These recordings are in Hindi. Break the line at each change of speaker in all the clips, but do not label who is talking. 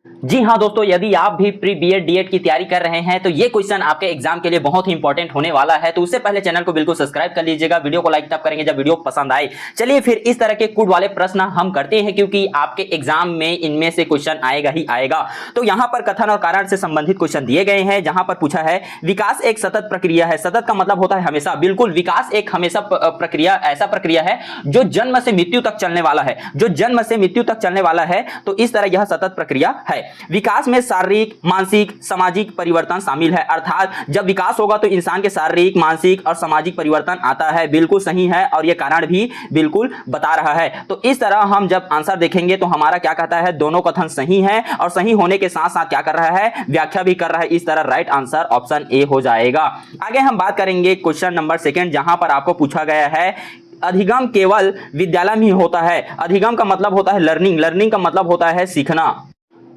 जी हाँ दोस्तों, यदि आप भी प्री बीएड डीएड की तैयारी कर रहे हैं तो ये क्वेश्चन आपके एग्जाम के लिए बहुत ही इंपॉर्टेंट होने वाला है। तो उससे पहले चैनल को बिल्कुल सब्सक्राइब कर लीजिएगा, वीडियो को लाइक तब करेंगे जब वीडियो पसंद आए। चलिए फिर इस तरह के कुड वाले प्रश्न हम करते हैं, क्योंकि आपके एग्जाम में इनमें से क्वेश्चन आएगा ही आएगा। तो यहाँ पर कथन और कारण से संबंधित क्वेश्चन दिए गए हैं, जहां पर पूछा है विकास एक सतत प्रक्रिया है। सतत का मतलब होता है हमेशा, बिल्कुल विकास एक हमेशा प्रक्रिया, ऐसा प्रक्रिया है जो जन्म से मृत्यु तक चलने वाला है, जो जन्म से मृत्यु तक चलने वाला है। तो इस तरह यह सतत प्रक्रिया है। विकास में शारीरिक, मानसिक, सामाजिक परिवर्तन शामिल है, अर्थात जब विकास होगा तो इंसान के शारीरिक, मानसिक और सामाजिक परिवर्तन आता है। बिल्कुल सही है, और यह कारण भी बिल्कुल बता रहा है। तो इस तरह हम जब आंसर देखेंगे तो हमारा क्या कहता है, दोनों कथन सही है, और सही होने के साथ साथ क्या कर रहा है, व्याख्या भी कर रहा है। इस तरह राइट आंसर ऑप्शन ए हो जाएगा। आगे हम बात करेंगे क्वेश्चन नंबर 2, जहां पर आपको पूछा गया है अधिगम केवल विद्यालय में ही होता है। अधिगम का मतलब होता है लर्निंग, लर्निंग का मतलब होता है सीखना।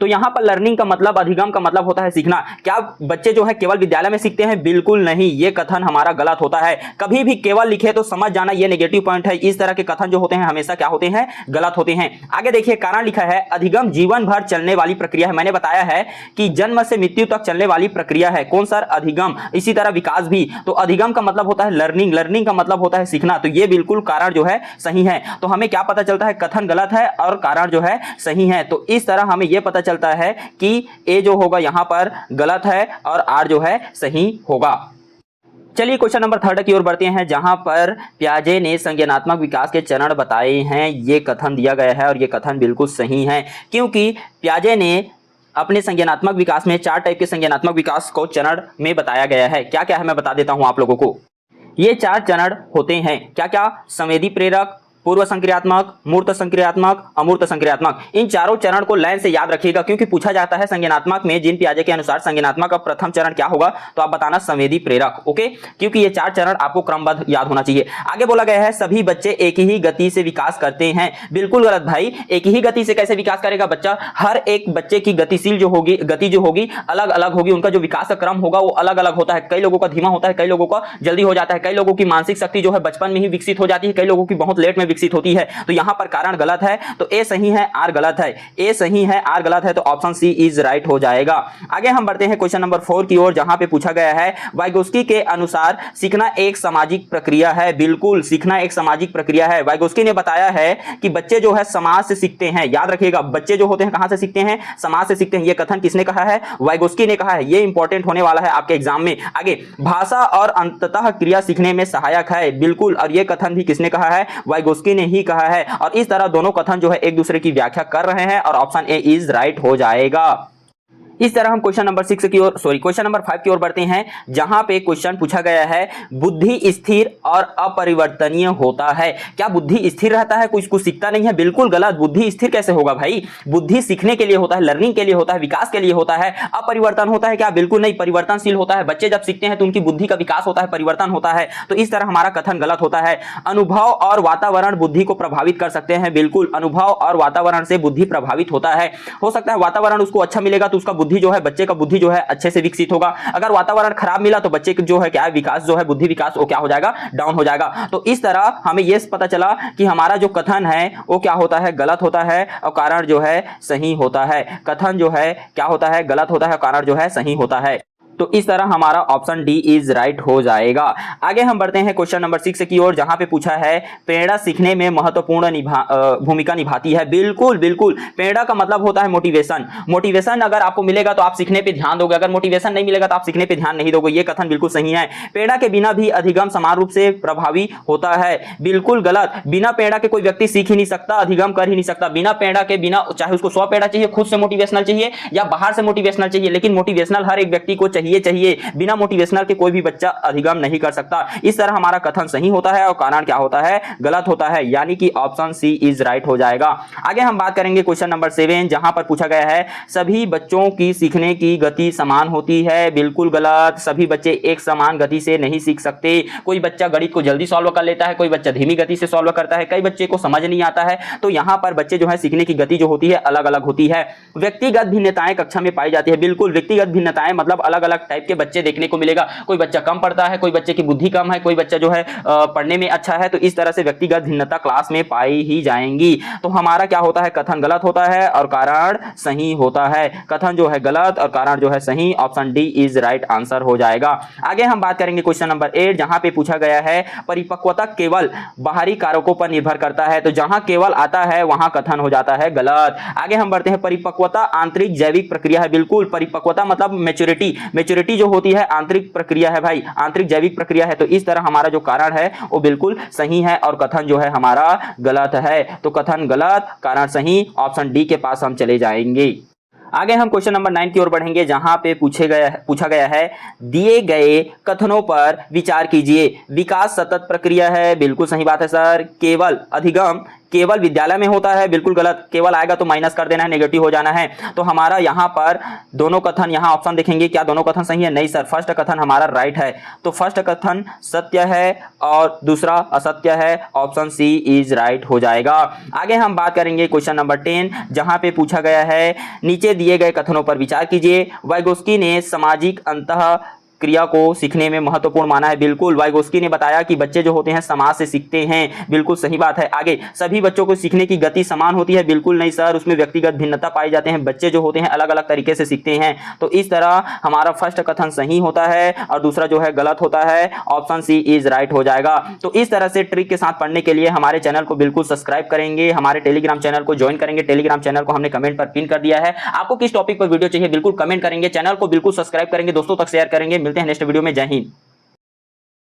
तो यहां पर लर्निंग का मतलब, अधिगम का मतलब होता है सीखना। क्या बच्चे जो है केवल विद्यालय में सीखते हैं? बिल्कुल नहीं, ये कथन हमारा गलत होता है। कभी भी केवल लिखे तो समझ जाना ये नेगेटिव पॉइंट है। इस तरह के कथन जो होते हैं हमेशा क्या होते हैं, गलत होते हैं। आगे देखिए, कारण लिखा है अधिगम जीवन भर चलने वाली प्रक्रिया है। मैंने बताया है कि जन्म से मृत्यु तक चलने वाली प्रक्रिया है। कौन सर? अधिगम। इसी तरह विकास भी। तो अधिगम का मतलब होता है लर्निंग, लर्निंग का मतलब होता है सीखना। तो ये बिल्कुल कारण जो है सही है। तो हमें क्या पता चलता है, कथन गलत है और कारण जो है सही है। तो इस तरह हमें यह पता चलता है कि ए जो होगा यहां पर गलत है और आर जो है सही होगा। चलिए क्वेश्चन नंबर 3 की ओर बढ़ते हैं, जहां पर प्याजे ने संज्ञानात्मक विकास के चरण बताए हैं। ये कथन दिया गया है और ये कथन बिल्कुल सही है, क्योंकि प्याजे ने अपने संज्ञानात्मक विकास में 4 टाइप के संज्ञानात्मक विकास को चरण में बताया गया है। क्या क्या है मैं बता देता हूं आप लोगों को। ये 4 चरण होते हैं। क्या क्या? संवेदी प्रेरक, पूर्व संक्रियात्मक, मूर्त संक्रियात्मक, अमूर्त संक्रियात्मक। इन चारों चरण को लाइन से याद रखिएगा, क्योंकि पूछा जाता है संज्ञानात्मक में जीन पियाजे के अनुसार संज्ञानात्मक का प्रथम चरण क्या होगा, तो आप बताना संवेदी प्रेरक। ओके, क्योंकि ये 4 चरण आपको क्रमबद्ध याद होना चाहिए। आगे बोला गया है सभी बच्चे एक ही गति से विकास करते हैं। बिल्कुल गलत भाई, एक ही गति से कैसे विकास करेगा बच्चा? हर एक बच्चे की गतिशील जो होगी, गति जो होगी अलग अलग होगी। उनका जो विकास का क्रम होगा वो अलग अलग होता है। कई लोगों का धीमा होता है, कई लोगों का जल्दी हो जाता है। कई लोगों की मानसिक शक्ति जो है बचपन में ही विकसित हो जाती है, कई लोगों की बहुत लेट में विकसित होती है। तो यहां पर कारण गलत है, तो ए सही है, आर गलत है। ए सही है, आर गलत है, तो ऑप्शन सी इज राइट हो जाएगा। आगे हम बढ़ते हैं क्वेश्चन नंबर 4 की ओर, जहां पे पूछा गया है वाइगोस्की के अनुसार सीखना एक सामाजिक प्रक्रिया है। बिल्कुल, सीखना एक सामाजिक प्रक्रिया है। वाइगोस्की ने बताया है कि बच्चे जो है समाज से सीखते हैं। याद रखिएगा, बच्चे जो होते हैं कहां से सीखते हैं? समाज से सीखते हैं। यह कथन किसने कहा है? वाइगोस्की ने कहा है। यह इंपॉर्टेंट होने वाला है आपके एग्जाम में। आगे, भाषा और अंततः क्रिया सीखने में सहायक है। बिल्कुल, और यह कथन भी किसने कहा है? वाइगोस्की ने ही कहा है। और इस तरह दोनों कथन जो है एक दूसरे की व्याख्या कर रहे हैं, और ऑप्शन ए इज राइट हो जाएगा। इस तरह हम क्वेश्चन नंबर 6 की ओर, क्वेश्चन नंबर 5 की ओर बढ़ते हैं, जहां पे क्वेश्चन पूछा गया है बुद्धि स्थिर और अपरिवर्तनीय होता है। क्या बुद्धि स्थिर रहता है, कुछ कुछ सीखता नहीं है? बिल्कुल गलत। बुद्धि स्थिर कैसे होगा भाई? बुद्धि सीखने के लिए होता है, लर्निंग के लिए होता है, विकास के लिए होता है। अपरिवर्तन होता है क्या? बिल्कुल नहीं, परिवर्तनशील होता है। बच्चे जब सीखते हैं तो उनकी बुद्धि का विकास होता है, परिवर्तन होता है। तो इस तरह हमारा कथन गलत होता है। अनुभव और वातावरण बुद्धि को प्रभावित कर सकते हैं। बिल्कुल, अनुभव और वातावरण से बुद्धि प्रभावित होता है। हो सकता है वातावरण उसको अच्छा मिलेगा तो उसका बुद्धि जो है, बच्चे का बुद्धि जो है अच्छे से विकसित होगा। अगर वातावरण खराब मिला तो बच्चे जो है क्या है, विकास जो है, बुद्धि विकास वो क्या हो जाएगा, डाउन हो जाएगा। तो इस तरह हमें यह पता चला कि हमारा जो कथन है वो क्या होता है, गलत होता है, और कारण जो है सही होता है। कथन जो है क्या होता है, गलत होता है, और कारण जो है सही होता है। तो इस तरह हमारा ऑप्शन डी इज राइट हो जाएगा। आगे हम बढ़ते हैं क्वेश्चन नंबर 6 की ओर, जहां पे पूछा है प्रेरणा सीखने में महत्वपूर्ण भूमिका निभाती है। बिल्कुल बिल्कुल, प्रेरणा का मतलब होता है मोटिवेशन। मोटिवेशन अगर आपको मिलेगा तो आप सीखने पे ध्यान दोगे, अगर मोटिवेशन नहीं मिलेगा तो आप सीखने पे ध्यान नहीं दोगे। ये कथन बिल्कुल सही है। प्रेरणा के बिना भी अधिगम समान रूप से प्रभावी होता है। बिल्कुल गलत। बिना प्रेरणा के कोई व्यक्ति सीख ही नहीं सकता, अधिगम कर ही नहीं सकता। बिना प्रेरणा के, बिना चाहे उसको 100 प्रेरणा चाहिए, खुद से मोटिवेशनल चाहिए या बाहर से मोटिवेशनल चाहिए, लेकिन मोटिवेशनल हर एक व्यक्ति को चाहिए। बिना मोटिवेशनल के कोई भी बच्चा अधिगम नहीं कर सकता। इस तरह हमारा कथन सही होता है और कारण क्या होता है, गलत होता है, यानी कि ऑप्शन सी इज राइट हो जाएगा। आगे हम बात करेंगे क्वेश्चन नंबर 7, जहां पर पूछा गया है सभी बच्चों की सीखने की गति समान होती है। बिल्कुल गलत। सभी बच्चे एक समान गति से नहीं सीख सकते। कोई बच्चा गणित को जल्दी सॉल्व कर लेता है, कोई बच्चा धीमी गति से सॉल्व करता है, कई बच्चे को समझ नहीं आता है। तो यहां पर बच्चे जो है सीखने की गति जो होती है अलग अलग होती है। व्यक्तिगत भिन्नताएं कक्षा में पाई जाती है। बिल्कुल, व्यक्तिगत भिन्नताएं मतलब अलग अलग अलग टाइप के बच्चे देखने को मिलेगा। कोई बच्चा कम पढ़ता है, कोई बच्चे की बुद्धि कम है, कोई बच्चा जो है पढ़ने में अच्छा है, तो इस तरह से व्यक्तिगत भिन्नता क्लास में पाई ही जाएंगी। तो हमारा क्या होता है, कथन गलत होता है और कारण सही होता है। कथन जो है गलत और कारण जो है सही, option D is right answer हो जाएगा। आगे हम बात करेंगे क्वेश्चन नंबर 8, जहां पे पूछा गया है परिपक्वता केवल बाहरी कारकों पर निर्भर करता है। तो जहां केवल आता है वहां कथन हो जाता है गलत। आगे हम बढ़ते हैं, परिपक्वता आंतरिक जैविक प्रक्रिया है। बिल्कुल, परिपक्वता मतलब मैच्योरिटी, मैच्योरिटी जो होती है आंतरिक प्रक्रिया है भाई, आंतरिक जैविक प्रक्रिया है। तो इस तरह हमारा जो कारण है वो बिल्कुल सही है और कथन जो है हमारा गलत है। तो कथन गलत, कारण सही, ऑप्शन डी के पास हम चले जाएंगे। आगे हम क्वेश्चन नंबर 9 की ओर बढ़ेंगे, जहां पे पूछा गया है दिए गए कथनों पर विचार कीजिए। विकास सतत प्रक्रिया है, बिल्कुल सही बात है सर। केवल अधिगम केवल विद्यालय में होता है, बिल्कुल गलत। केवल आएगा तो माइनस कर देना है, नेगेटिव हो जाना है। तो हमारा यहाँ पर दोनों कथन, यहाँ ऑप्शन देखेंगे क्या दोनों कथन सही है? नहीं सर, फर्स्ट कथन हमारा राइट है। तो फर्स्ट कथन सत्य है और दूसरा असत्य है, ऑप्शन सी इज राइट हो जाएगा। आगे हम बात करेंगे क्वेश्चन नंबर 10, जहां पे पूछा गया है नीचे दिए गए कथनों पर विचार कीजिए। वाइगोस्की ने सामाजिक अंतः क्रिया को सीखने में महत्वपूर्ण माना है। बिल्कुल, वाइगोस्की ने बताया कि बच्चे जो होते हैं समाज से सीखते हैं, बिल्कुल सही बात है। आगे, सभी बच्चों को सीखने की गति समान होती है, बिल्कुल नहीं सर, उसमें व्यक्तिगत भिन्नता पाई जाते हैं। बच्चे जो होते हैं अलग अलग तरीके से सीखते हैं। तो इस तरह हमारा फर्स्ट कथन सही होता है और दूसरा जो है गलत होता है, ऑप्शन सी इज राइट हो जाएगा। तो इस तरह से ट्रिक के साथ पढ़ने के लिए हमारे चैनल को बिल्कुल सब्सक्राइब करेंगे, हमारे टेलीग्राम चैनल को ज्वाइन करेंगे। टेलीग्राम चैनल को हमने कमेंट पर पिन कर दिया है। आपको किस टॉपिक पर वीडियो चाहिए बिल्कुल कमेंट करेंगे, चैनल को बिल्कुल सब्सक्राइब करेंगे, दोस्तों तक शेयर करेंगे। मिलते हैं नेक्स्ट वीडियो में। जय हिंद।